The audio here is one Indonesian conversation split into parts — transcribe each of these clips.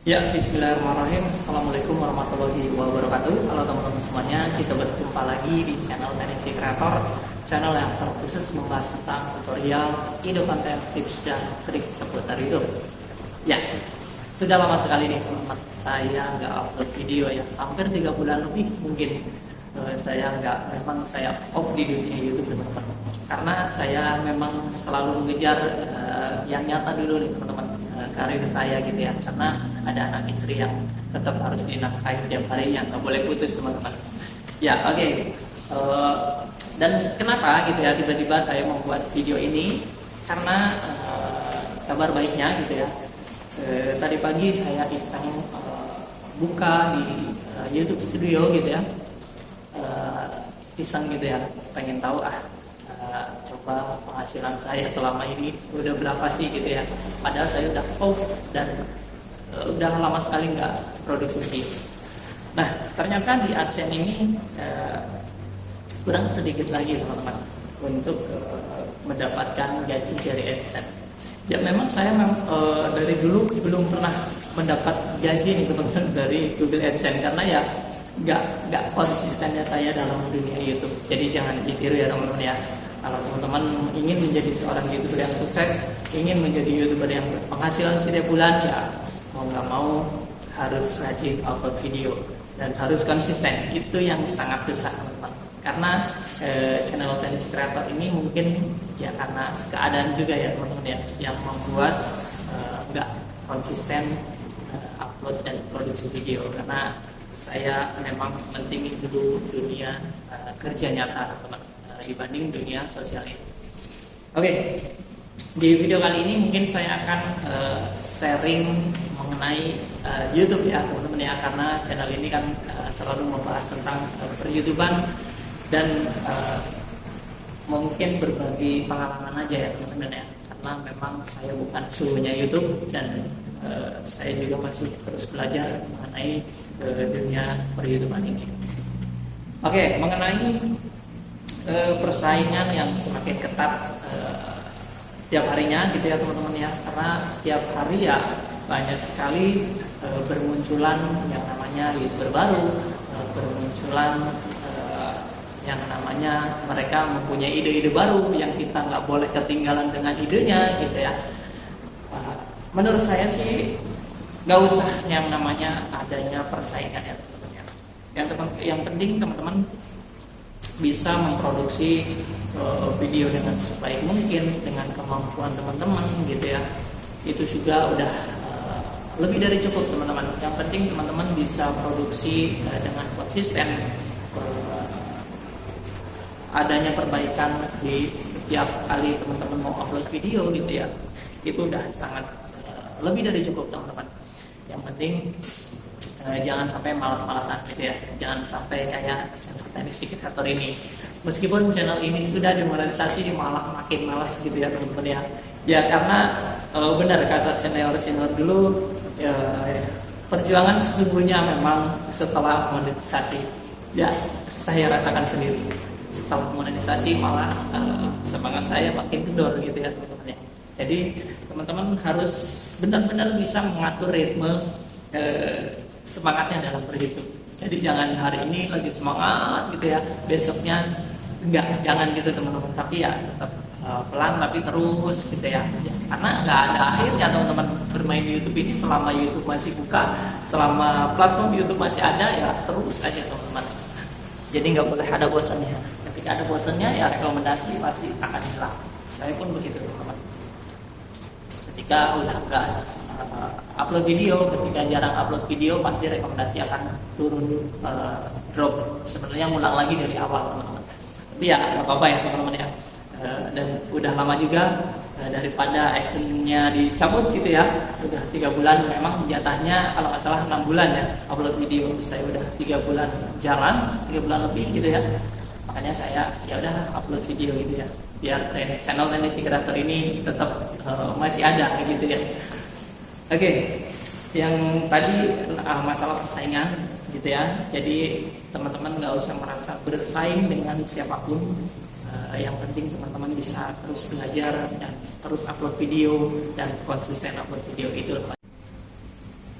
Ya, bismillahirrahmanirrahim. Assalamualaikum warahmatullahi wabarakatuh. Halo teman-teman semuanya, kita berjumpa lagi di channel Tendensi Kreator, channel yang secara khusus membahas tentang tutorial, ide konten, tips, dan trik seputar itu. Ya, sudah lama sekali nih teman-teman saya nggak upload video ya, hampir 3 bulan lebih mungkin. Memang saya off di dunia YouTube teman-teman, karena saya memang selalu mengejar yang nyata dulu nih teman-teman, karir saya gitu ya, karena ada anak istri yang tetap harus dinafkahi tiap harinya, nggak boleh putus teman-teman. Ya oke. Dan kenapa gitu ya tiba-tiba saya membuat video ini, karena kabar baiknya gitu ya. Tadi pagi saya iseng buka di YouTube Studio gitu ya, iseng gitu ya, pengen tahu coba penghasilan saya selama ini udah berapa sih gitu ya. Padahal saya udah off dan udah lama sekali nggak produksi video. Nah ternyata di AdSense ini kurang sedikit lagi teman-teman untuk mendapatkan gaji dari AdSense. Ya memang saya dari dulu belum pernah mendapat gaji nih teman-teman dari Google AdSense, karena ya nggak konsistennya saya dalam dunia YouTube. Jadi jangan ditiru ya teman-teman ya. Kalau teman-teman ingin menjadi seorang YouTuber yang sukses, ingin menjadi YouTuber yang berpenghasilan setiap bulan, ya mau nggak mau harus rajin upload video dan harus konsisten. Itu yang sangat susah teman-teman. Karena channel Tendensi Kreator ini mungkin ya karena keadaan juga ya teman-teman ya, yang membuat nggak konsisten upload dan produksi video, karena saya memang mentingin dulu dunia kerja nyata teman-teman dibanding dunia sosial ini. Oke, di video kali ini mungkin saya akan sharing mengenai YouTube ya teman-teman ya, karena channel ini kan selalu membahas tentang per-YouTuban dan mungkin berbagi pengalaman aja ya teman-teman ya, karena memang saya bukan suhunya YouTube dan saya juga masih terus belajar mengenai dunia per-YouTuban ini. Oke, mengenai persaingan yang semakin ketat tiap harinya gitu ya teman-teman ya, karena tiap hari ya banyak sekali bermunculan yang namanya YouTuber baru, bermunculan yang namanya mereka mempunyai ide-ide baru yang kita nggak boleh ketinggalan dengan idenya gitu ya. Menurut saya sih nggak usah yang namanya adanya persaingan ya teman-teman. Yang penting teman-teman bisa memproduksi video dengan sebaik mungkin dengan kemampuan teman-teman gitu ya. Itu juga udah lebih dari cukup teman-teman. Yang penting teman-teman bisa produksi dengan konsisten, adanya perbaikan di setiap kali teman-teman mau upload video gitu ya. Itu udah sangat lebih dari cukup teman-teman. Yang penting jangan sampai malas-malasan gitu ya. Jangan sampai kayak channel Tendensi Kreator ini. Meskipun channel ini sudah demonetisasi, malah makin malas gitu ya teman-teman ya. Ya karena benar kata senior dulu ya, perjuangan sesungguhnya memang setelah monetisasi. Ya saya rasakan sendiri. Setelah monetisasi malah semangat saya makin kendor gitu ya teman-teman ya. Jadi teman-teman harus benar-benar bisa mengatur ritme semangatnya dalam per-YouTube. Jadi jangan hari ini lagi semangat gitu ya, besoknya enggak, jangan gitu teman-teman. Tapi ya tetap pelan tapi terus gitu ya. Karena nggak ada akhirnya teman-teman bermain di YouTube ini, selama YouTube masih buka, selama platform YouTube masih ada ya terus aja teman-teman. Jadi nggak boleh ada bosannya. Ketika ada bosannya ya rekomendasi pasti akan hilang. Saya pun begitu teman-teman. Ketika udah enggak upload video, ketika jarang upload video, pasti rekomendasi akan turun, drop. Sebenarnya ngulang lagi dari awal teman-teman. Tapi ya nggak apa-apa ya teman-teman ya. Dan udah lama juga, daripada actionnya dicabut gitu ya. Udah 3 bulan, memang jatahnya kalau nggak salah 6 bulan ya upload video. Saya udah 3 bulan jalan, 3 bulan lebih gitu ya. Makanya saya ya udah upload video gitu ya, biar channel Tendensi Kreator ini tetap masih ada gitu ya. Oke, yang tadi masalah persaingan gitu ya. Jadi teman-teman nggak usah merasa bersaing dengan siapapun. Yang penting teman-teman bisa terus belajar dan terus upload video dan konsisten upload video itu.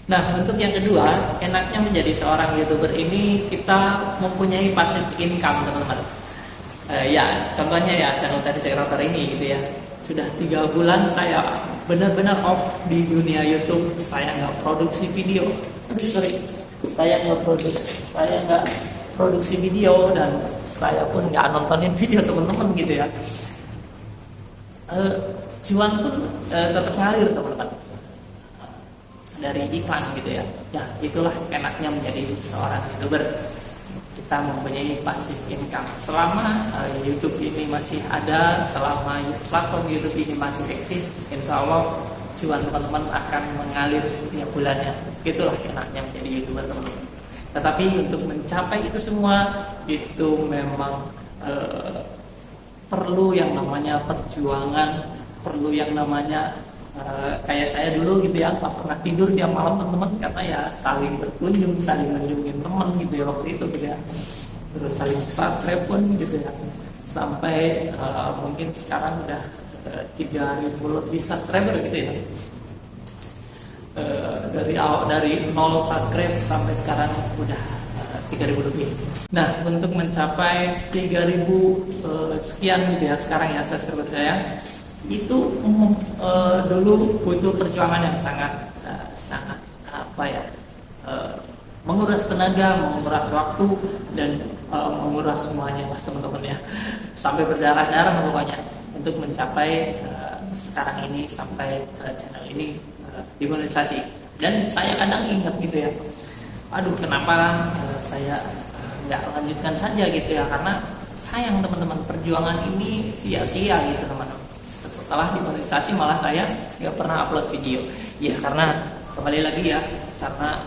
Nah, untuk yang kedua, enaknya menjadi seorang YouTuber ini kita mempunyai passive income, teman-teman. Ya, contohnya ya channel Tennis Creator ini gitu ya. Sudah 3 bulan saya benar-benar off di dunia YouTube. Saya nggak produksi video. Saya nggak produksi video dan saya pun nggak nontonin video teman-teman gitu ya. Cuan pun tetap ngalir teman-teman dari iklan gitu ya. Ya, itulah enaknya menjadi seorang YouTuber. Kita mempunyai passive income selama YouTube ini masih ada, selama platform YouTube ini masih eksis, insya Allah cuan teman-teman akan mengalir setiap bulannya. Itulah enaknya menjadi YouTuber teman-teman. Tetapi untuk mencapai itu semua itu memang perlu yang namanya perjuangan, perlu yang namanya kayak saya dulu gitu ya, tak pernah tidur tiap malam teman-teman, karena ya saling berkunjung, saling mengunjungin teman gitu ya waktu itu gitu ya, terus saling subscribe pun gitu ya, sampai mungkin sekarang udah 3.000 lebih subscriber gitu ya. Dari 0 subscribe sampai sekarang udah 3.000 lebih. Nah, untuk mencapai 3.000 sekian gitu ya sekarang ya subscriber saya, itu dulu butuh perjuangan yang sangat menguras tenaga, menguras waktu, dan menguras semuanya lah teman-teman ya, sampai berdarah-darah pokoknya untuk mencapai sekarang ini, sampai channel ini dimonetisasi. Dan saya kadang ingat gitu ya, aduh kenapa saya nggak lanjutkan saja gitu ya, karena sayang teman-teman, perjuangan ini sia-sia gitu teman-teman. Setelah dimonetisasi malah saya nggak pernah upload video. Ya karena kembali lagi ya, karena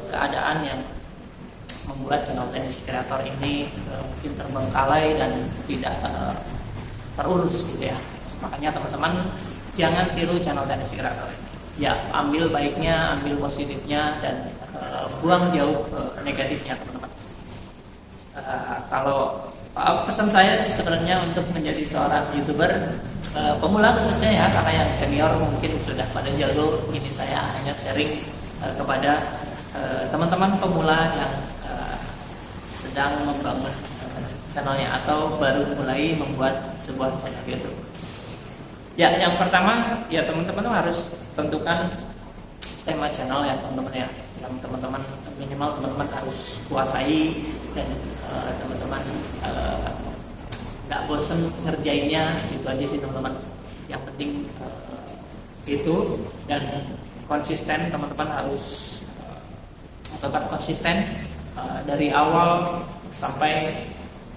keadaan yang membuat channel Tennis Creator ini mungkin terbengkalai dan tidak terurus gitu ya. Makanya teman-teman jangan tiru channel Tennis Creator ini. Ya, ambil baiknya, ambil positifnya, dan buang jauh negatifnya teman-teman. Kalau pesan saya sih sebenarnya untuk menjadi seorang YouTuber pemula khususnya ya, karena yang senior mungkin sudah pada jalur ini, saya hanya sharing kepada teman-teman pemula yang sedang membangun channelnya atau baru mulai membuat sebuah channel YouTube. Ya, yang pertama ya teman-teman harus tentukan tema channel ya teman-teman ya. Yang teman-teman minimal teman-teman harus kuasai, dan teman-teman nggak bosen ngerjainnya, itu aja sih teman-teman. Yang penting itu, dan konsisten, teman-teman harus tetap konsisten dari awal sampai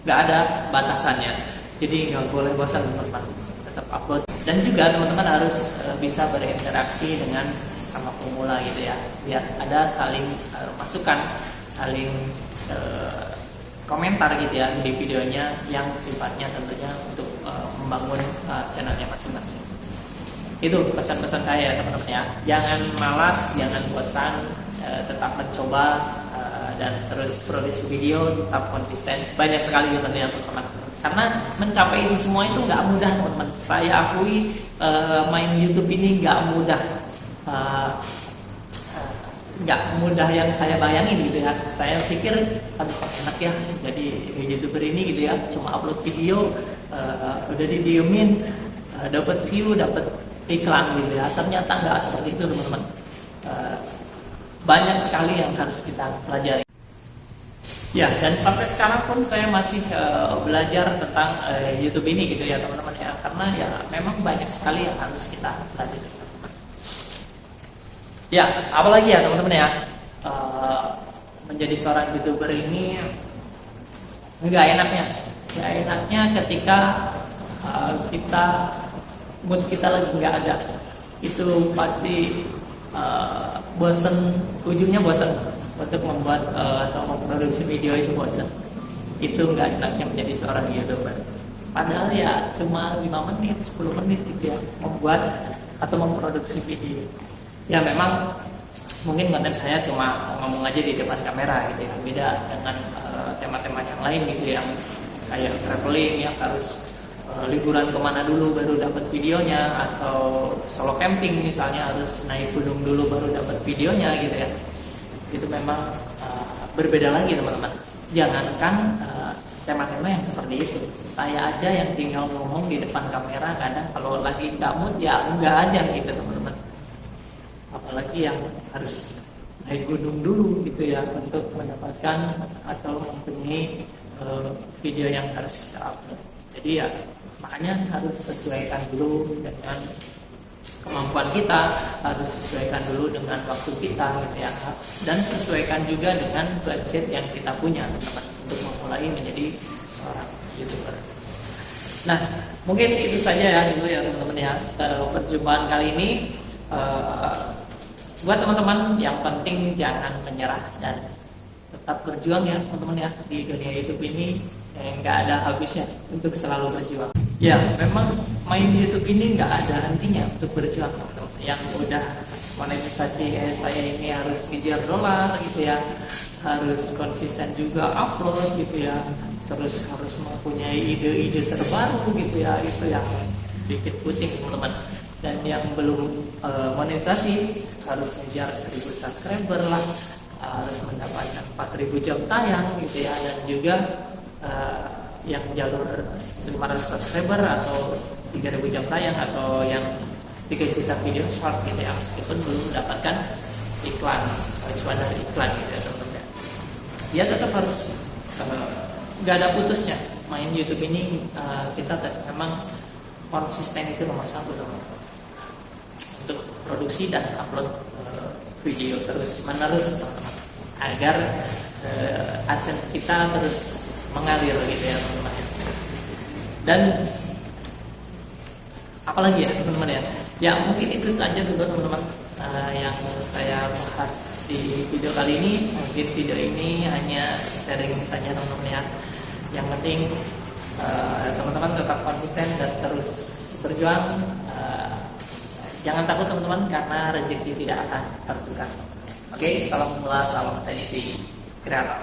nggak ada batasannya. Jadi nggak boleh bosan teman-teman, tetap upload. Dan juga teman-teman harus bisa berinteraksi dengan sesama pemula gitu ya, biar ada saling masukan, saling komentar gitu ya di videonya, yang sifatnya tentunya untuk membangun channelnya masing-masing. Itu pesan-pesan saya teman-teman ya. Jangan malas, jangan bosan, tetap mencoba dan terus produksi video, tetap konsisten. Banyak sekali teman-teman, karena mencapai itu semua itu nggak mudah teman-teman. Saya akui main YouTube ini nggak mudah. Nggak mudah yang saya bayangin gitu ya. Saya pikir aduh enak ya jadi YouTuber ini gitu ya, cuma upload video udah didiemin, dapat view, dapat iklan gitu ya. Ternyata nggak seperti itu teman-teman. Banyak sekali yang harus kita pelajari. Ya, dan sampai sekarang pun saya masih belajar tentang YouTube ini gitu ya teman-teman ya, karena ya memang banyak sekali yang harus kita pelajari. Ya, apalagi ya teman-teman ya, menjadi seorang YouTuber ini nggak enaknya ketika mood kita lagi nggak ada, itu pasti bosen, ujungnya bosen untuk membuat atau memproduksi video, itu bosen. Itu nggak enaknya menjadi seorang YouTuber. Padahal ya cuma 5 menit, 10 menit gitu ya membuat atau memproduksi video. Ya memang mungkin konten saya cuma ngomong aja di depan kamera gitu ya, beda dengan tema-tema yang lain gitu yang kayak traveling yang harus liburan kemana dulu baru dapat videonya, atau solo camping misalnya harus naik gunung dulu baru dapat videonya gitu ya. Itu memang berbeda lagi teman-teman. Jangankan tema-tema yang seperti itu, saya aja yang tinggal ngomong di depan kamera kadang kalau lagi nggak mood ya enggak aja gitu teman-teman. Apalagi yang harus naik gunung dulu gitu ya untuk mendapatkan atau mempunyai video yang harus kita upload. Jadi ya makanya harus sesuaikan dulu dengan kemampuan kita, harus sesuaikan dulu dengan waktu kita gitu ya, dan sesuaikan juga dengan budget yang kita punya teman-teman untuk memulai menjadi seorang YouTuber. Nah, mungkin itu saja ya dulu ya teman-teman ya perjumpaan kali ini. Buat teman-teman yang penting jangan menyerah dan tetap berjuang ya teman-teman ya, di dunia YouTube ini nggak ada habisnya untuk selalu berjuang. Ya memang main YouTube ini nggak ada hentinya untuk berjuang teman-teman. Yang udah monetisasi saya ini harus ngejar dolar gitu ya, harus konsisten juga upload gitu ya, terus harus mempunyai ide-ide terbaru gitu ya, itu yang bikin pusing teman-teman. Dan yang belum monetisasi harus ngejar 1000 subscriber lah, harus mendapatkan 4000 jam tayang gitu ya, dan juga yang jalur 500 subscriber atau 3000 jam tayang atau yang 3 juta video short gitu ya, meskipun belum mendapatkan iklan, cuan dari iklan gitu ya teman-teman. Ya tetap harus nggak ada putusnya main YouTube ini. Kita memang konsisten itu nomor 1 teman-teman, untuk produksi dan upload video terus menerus teman-teman, agar AdSense kita terus mengalir gitu ya teman-teman. Dan apalagi ya teman-teman ya mungkin itu saja dulu teman-teman yang saya bahas di video kali ini. Mungkin video ini hanya sharing saja teman-teman ya. Yang penting teman-teman tetap konsisten dan terus berjuang. Jangan takut teman-teman, karena rezeki tidak akan tertukar. Oke, salam mula, salam teknisi kreator.